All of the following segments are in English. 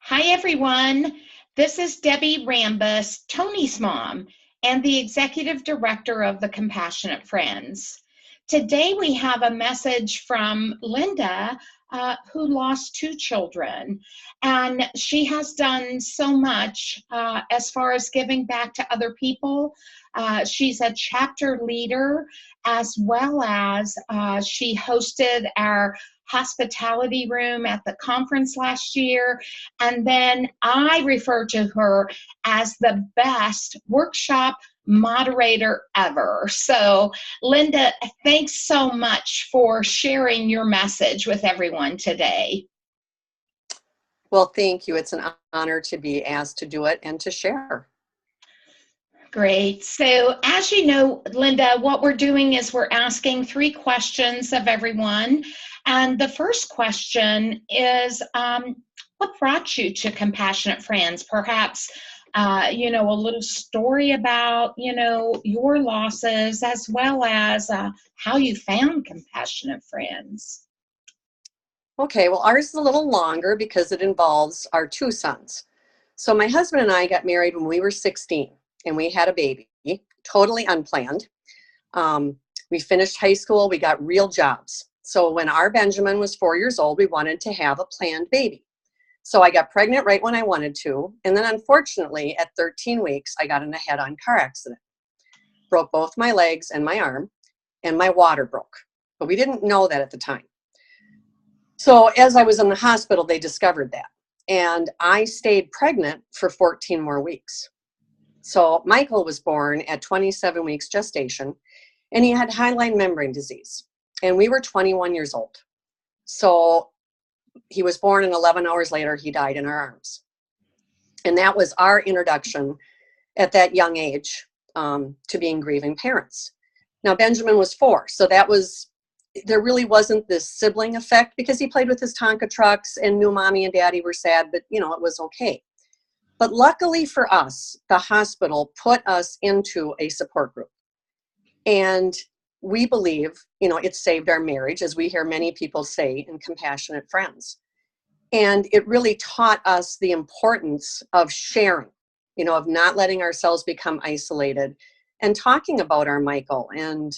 Hi, everyone. This is Debbie Rambus, Tony's mom, and the executive director of the Compassionate Friends. Today, we have a message from Linda, who lost two children. And she has done so much as far as giving back to other people. She's a chapter leader, as well as she hosted our hospitality room at the conference last year. And then I refer to her as the best workshop moderator ever. So, Linda, thanks so much for sharing your message with everyone today. Well, thank you. It's an honor to be asked to do it and to share. Great. So, as you know, Linda, what we're doing is we're asking three questions of everyone. And the first question is, what brought you to Compassionate Friends? Perhaps, a little story about, your losses, as well as how you found Compassionate Friends. Okay, well, ours is a little longer because it involves our two sons. So my husband and I got married when we were 16, and we had a baby, totally unplanned. We finished high school, we got real jobs. So when our Benjamin was 4 years old, we wanted to have a planned baby. So I got pregnant right when I wanted to. And then unfortunately, at 13 weeks, I got in a head-on car accident. Broke both my legs and my arm, and my water broke. But we didn't know that at the time. So as I was in the hospital, they discovered that. And I stayed pregnant for 14 more weeks. So Michael was born at 27 weeks gestation, and he had hyaline membrane disease. And we were 21 years old. So he was born, and 11 hours later, he died in our arms. And that was our introduction at that young age to being grieving parents. Now, Benjamin was 4, so there really wasn't this sibling effect because he played with his Tonka trucks and knew mommy and daddy were sad, but it was okay. But luckily for us, the hospital put us into a support group. And we believe, it saved our marriage, as we hear many people say in Compassionate Friends. And it really taught us the importance of sharing, of not letting ourselves become isolated and talking about our Michael. And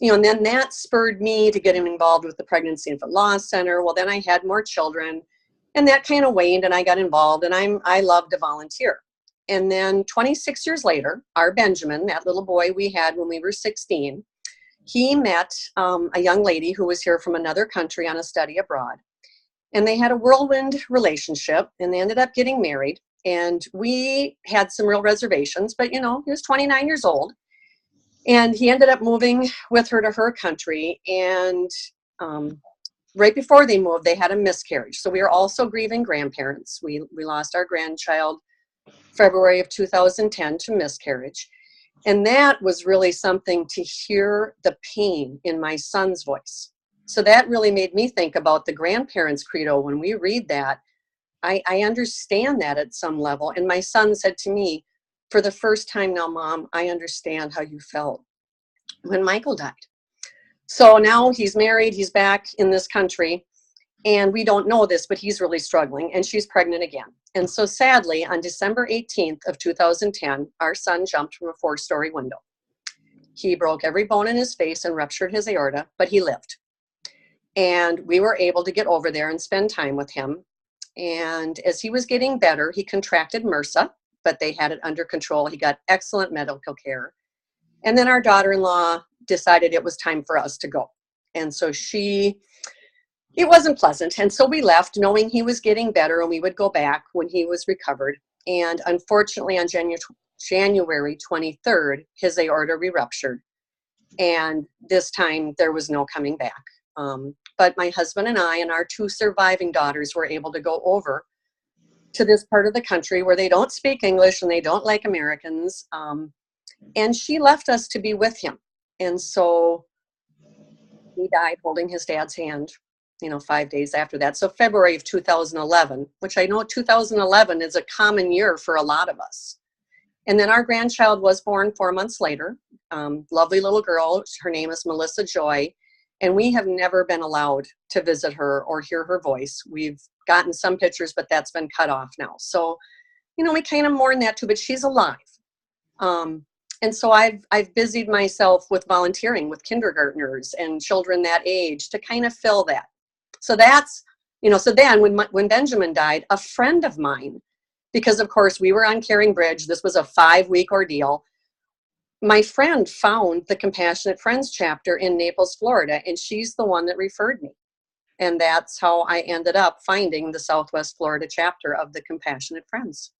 then that spurred me to get involved with the Pregnancy Infant Loss Center. Well, then I had more children, and that kind of waned, and I got involved, and I love to volunteer. And then 26 years later, our Benjamin, that little boy we had when we were 16, he met a young lady who was here from another country on a study abroad. And they had a whirlwind relationship, and they ended up getting married. And we had some real reservations, but he was 29 years old. And he ended up moving with her to her country. And right before they moved, they had a miscarriage. So we were also grieving grandparents. We lost our grandchild February of 2010 to miscarriage. And that was really something to hear the pain in my son's voice. So that really made me think about the grandparents' credo. When we read that, I understand that at some level. And my son said to me, for the first time now, Mom, I understand how you felt when Michael died. So now he's married, he's back in this country, and we don't know this, but he's really struggling, and she's pregnant again. And so sadly, on December 18th of 2010, our son jumped from a 4-story window. He broke every bone in his face and ruptured his aorta, but he lived. And we were able to get over there and spend time with him. And as he was getting better, he contracted MRSA, but they had it under control. He got excellent medical care. And then our daughter-in-law decided it was time for us to go. And so it wasn't pleasant. And so we left knowing he was getting better and we would go back when he was recovered. And unfortunately, on January 23rd, his aorta re-ruptured. And this time there was no coming back. But my husband and I and our 2 surviving daughters were able to go over to this part of the country where they don't speak English and they don't like Americans. And she left us to be with him. And so he died holding his dad's hand, 5 days after that. So February of 2011, which I know 2011 is a common year for a lot of us. And then our grandchild was born 4 months later. Lovely little girl. Her name is Melissa Joy. And we have never been allowed to visit her or hear her voice. We've gotten some pictures, but that's been cut off now. So, we kind of mourn that too, but she's alive. And so I've busied myself with volunteering with kindergartners and children that age to kind of fill that. So that's, so then when Benjamin died, a friend of mine, because of course we were on Caring Bridge, this was a 5-week ordeal. My friend found the Compassionate Friends chapter in Naples, Florida, and she's the one that referred me. And that's how I ended up finding the Southwest Florida chapter of the Compassionate Friends.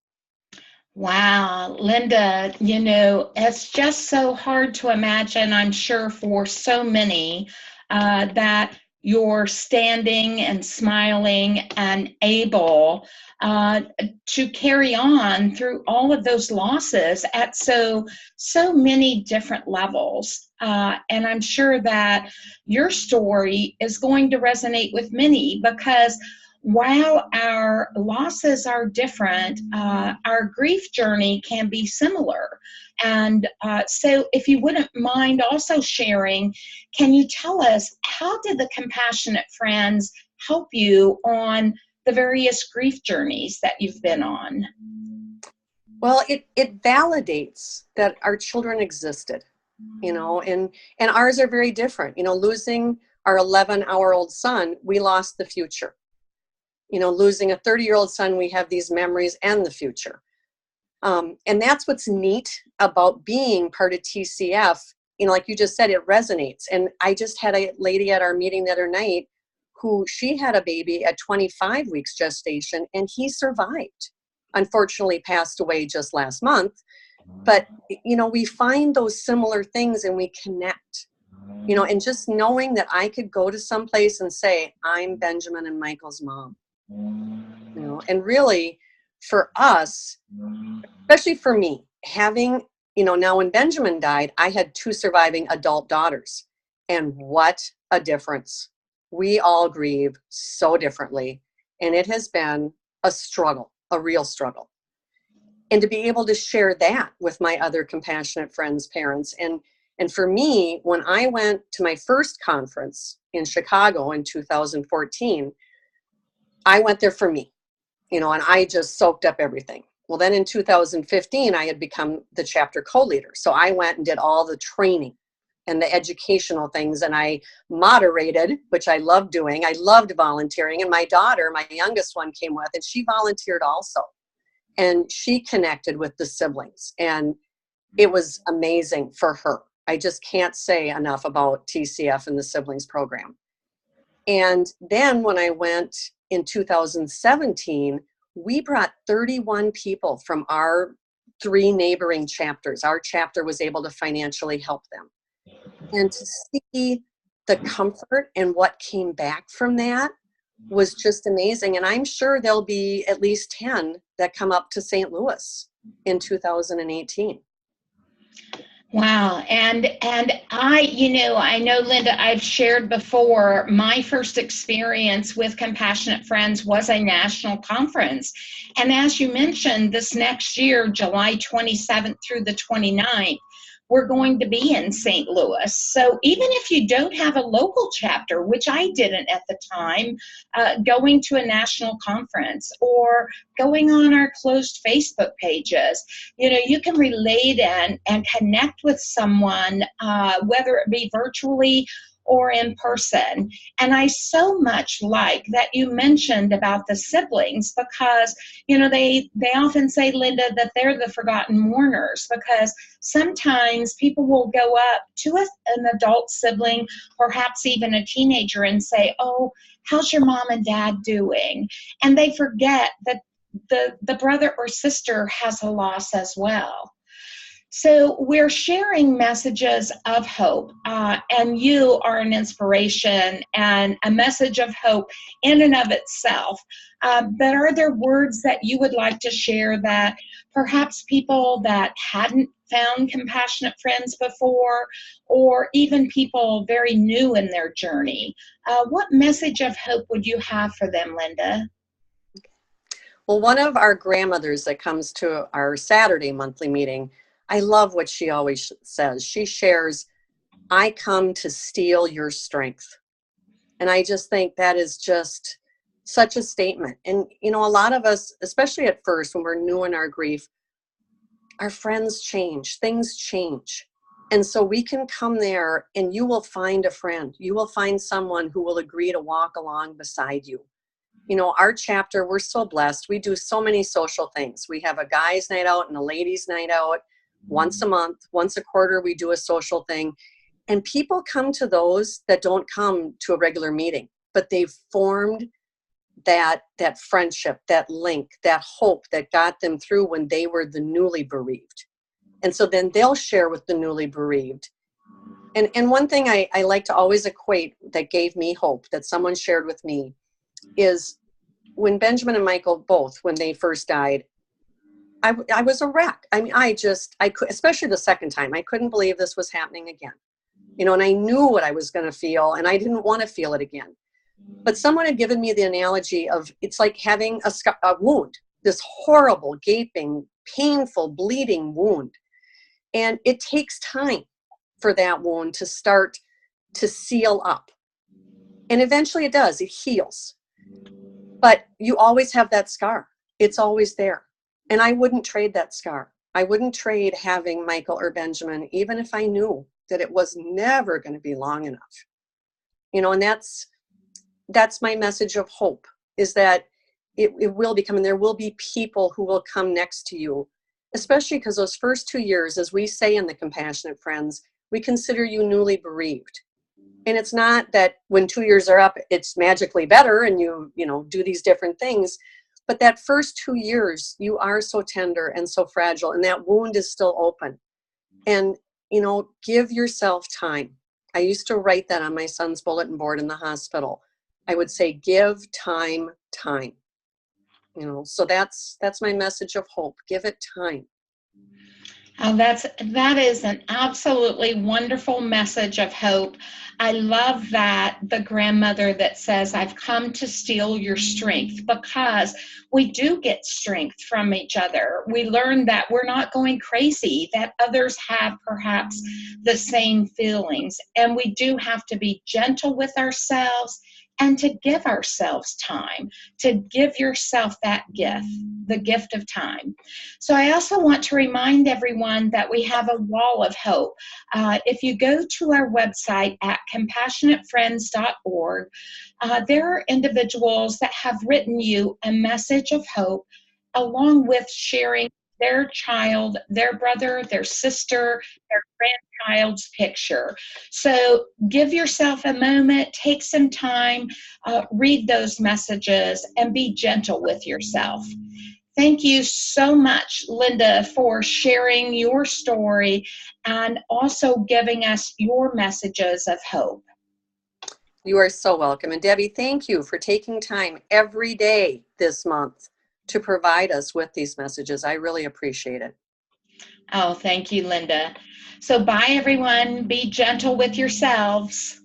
Wow, Linda, it's just so hard to imagine, I'm sure, for so many that you're standing and smiling and able to carry on through all of those losses at so many different levels. And I'm sure that your story is going to resonate with many, because while our losses are different, our grief journey can be similar. And so if you wouldn't mind also sharing, can you tell us, how did the Compassionate Friends help you on the various grief journeys that you've been on? Well, it validates that our children existed, and ours are very different. Losing our 11-hour-old son, we lost the future. Losing a 30-year-old son, we have these memories and the future. And that's what's neat about being part of TCF. Like you just said, it resonates. And I just had a lady at our meeting the other night who, she had a baby at 25 weeks gestation, and he survived. Unfortunately, passed away just last month. But, we find those similar things and we connect. And just knowing that I could go to some place and say, I'm Benjamin and Michael's mom. And really for us, especially for me, having, now when Benjamin died, I had 2 surviving adult daughters, and what a difference. We all grieve so differently, and it has been a struggle, a real struggle. And to be able to share that with my other Compassionate Friends parents. And for me, when I went to my first conference in Chicago in 2014, I went there for me, and I just soaked up everything. Well, then in 2015, I had become the chapter co-leader. So I went and did all the training and the educational things, and I moderated, which I loved doing. I loved volunteering. And my daughter, my youngest one, came with, and she volunteered also. And she connected with the siblings, and it was amazing for her. I just can't say enough about TCF and the siblings program. And then when I went in 2017, we brought 31 people from our 3 neighboring chapters. Our chapter was able to financially help them. And to see the comfort and what came back from that was just amazing. And I'm sure there'll be at least 10 that come up to St. Louis in 2018. Wow. And I know, Linda, I've shared before, my first experience with Compassionate Friends was a national conference. And as you mentioned, this next year, July 27th through the 29th, we're going to be in St. Louis. So even if you don't have a local chapter, which I didn't at the time, going to a national conference or going on our closed Facebook pages, you can relate and connect with someone, whether it be virtually or in person. And I so much like that you mentioned about the siblings, because, they often say, Linda, that they're the forgotten mourners, because sometimes people will go up to an adult sibling, perhaps even a teenager, and say, oh, how's your mom and dad doing? And they forget that the brother or sister has a loss as well. So we're sharing messages of hope, and you are an inspiration and a message of hope in and of itself. But are there words that you would like to share that perhaps people that hadn't found Compassionate Friends before, or even people very new in their journey, what message of hope would you have for them, Linda? Well, one of our grandmothers that comes to our Saturday monthly meeting, I love what she always says. She shares, I come to steal your strength. And I just think that is just such a statement. And, you know, a lot of us, especially at first when we're new in our grief, our friends change, things change. And so we can come there and you will find a friend. You will find someone who will agree to walk along beside you. You know, our chapter, we're so blessed. We do so many social things. We have a guys' night out and a ladies' night out once a month. Once a quarter, we do a social thing. And people come to those that don't come to a regular meeting, but they've formed that friendship, that link, that hope that got them through when they were the newly bereaved. And so then they'll share with the newly bereaved. And one thing I like to always equate that gave me hope that someone shared with me is when Benjamin and Michael both, when they first died, I was a wreck. I mean, I could, especially the second time, I couldn't believe this was happening again. You know, and I knew what I was going to feel, and I didn't want to feel it again. But someone had given me the analogy of it's like having a wound, this horrible, gaping, painful, bleeding wound. And it takes time for that wound to start to seal up. And eventually it does, it heals. But you always have that scar. It's always there. And I wouldn't trade that scar. I wouldn't trade having Michael or Benjamin, even if I knew that it was never going to be long enough. You know, and that's my message of hope, is that it will become, and there will be people who will come next to you, especially because those first 2 years, as we say in the Compassionate Friends, we consider you newly bereaved. And it's not that when 2 years are up, it's magically better and you know, do these different things. But that first 2 years, you are so tender and so fragile, and that wound is still open. And, you know, give yourself time. I used to write that on my son's bulletin board in the hospital. I would say, give time. You know, so that's my message of hope. Give it time. Oh, that is an absolutely wonderful message of hope. I love that, the grandmother that says, I've come to steal your strength, because we do get strength from each other. We learn that we're not going crazy, that others have perhaps the same feelings, and we do have to be gentle with ourselves and to give ourselves time, to give yourself that gift, the gift of time. So I also want to remind everyone that we have a wall of hope. If you go to our website at compassionatefriends.org, there are individuals that have written you a message of hope, along with sharing their child, their brother, their sister, their grandchild's picture. So give yourself a moment, take some time, read those messages, and be gentle with yourself. Thank you so much, Linda, for sharing your story and also giving us your messages of hope. You are so welcome. And Debbie, thank you for taking time every day this month to provide us with these messages. I really appreciate it. Oh, thank you, Linda. So bye, everyone. Be gentle with yourselves.